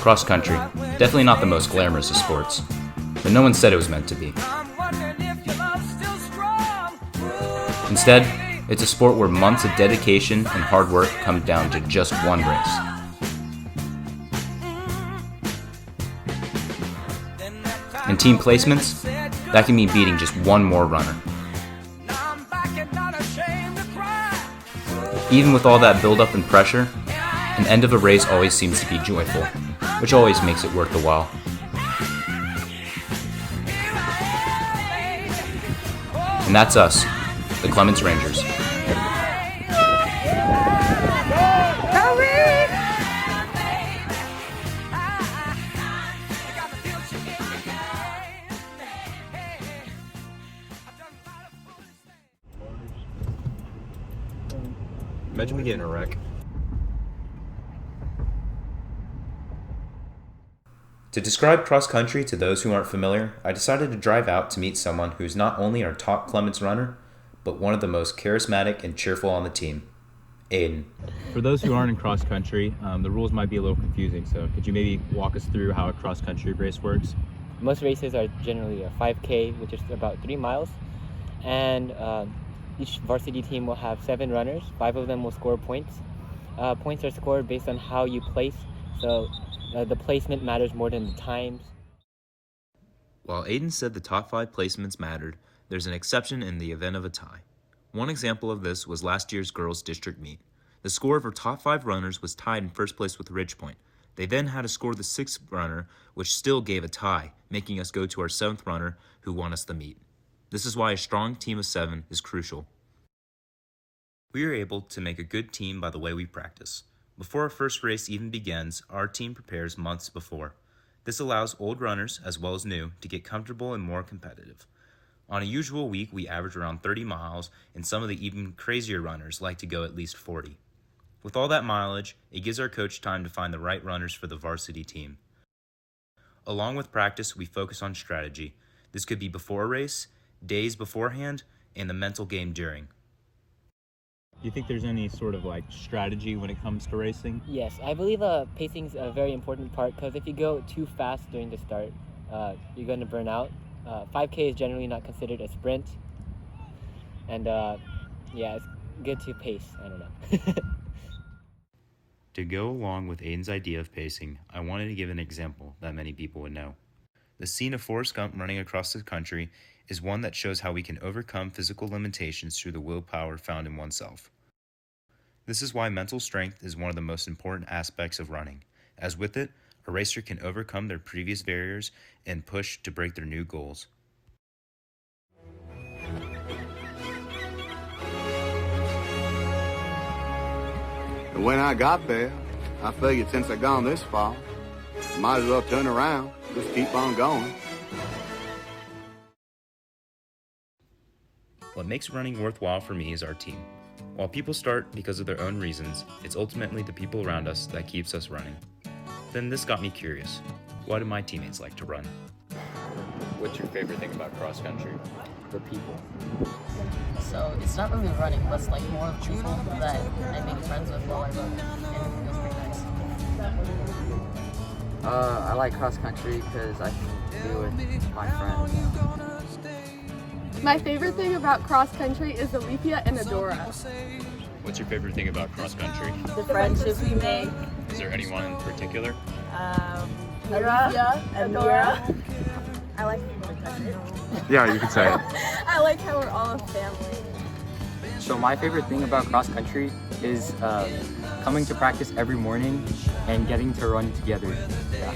Cross country, definitely not the most glamorous of sports, but no one said it was meant to be. Instead, it's a sport where months of dedication and hard work come down to just one race. And team placements, that can mean beating just one more runner. Even with all that build-up and pressure, an end of a race always seems to be joyful, which always makes it worth the while. And that's us, the Clements Rangers. Imagine we get in a wreck. To describe cross country to those who aren't familiar, I decided to drive out to meet someone who's not only our top Clements runner, but one of the most charismatic and cheerful on the team, Aiden. For those who aren't in cross country, the rules might be a little confusing, so could you maybe walk us through how a cross country race works? Most races are generally a 5K, which is about 3 miles, and each varsity team will have 7 runners. 5 of them will score points. Points are scored based on how you place, so the placement matters more than the times. While Aiden said the top 5 placements mattered, there's an exception in the event of a tie. One example of this was last year's girls' district meet. The score of our top 5 runners was tied in first place with Ridgepoint. They then had to score the 6th runner, which still gave a tie, making us go to our 7th runner who won us the meet. This is why a strong team of 7 is crucial. We are able to make a good team by the way we practice. Before our first race even begins, our team prepares months before. This allows old runners, as well as new, to get comfortable and more competitive. On a usual week, we average around 30 miles, and some of the even crazier runners like to go at least 40. With all that mileage, it gives our coach time to find the right runners for the varsity team. Along with practice, we focus on strategy. This could be before a race, days beforehand, and the mental game during. Do you think there's any sort of strategy when it comes to racing? Yes, I believe pacing is a very important part, because if you go too fast during the start, you're going to burn out. 5K is generally not considered a sprint, and it's good to pace. I don't know. To go along with Aiden's idea of pacing, I wanted to give an example that many people would know. The scene of Forrest Gump running across the country is one that shows how we can overcome physical limitations through the willpower found in oneself. This is why mental strength is one of the most important aspects of running, as with it, a racer can overcome their previous barriers and push to break their new goals. And when I got there, I figured since I'd gone this far, might as well turn around, just keep on going. What makes running worthwhile for me is our team. While people start because of their own reasons, it's ultimately the people around us that keeps us running. Then this got me curious. Why do my teammates like to run? What's your favorite thing about cross country? The people. So it's not really running, but it's more of people that I make friends with while I run, and it feels pretty nice. I like cross country because I can be with my friends. My favorite thing about cross country is Alethea and Adora. What's your favorite thing about cross country? The friendships we make. Is there anyone in particular? Alethea and Nora. I like Yeah, you could say it. I like how we're all a family. So my favorite thing about cross country is coming to practice every morning and getting to run together. Yeah.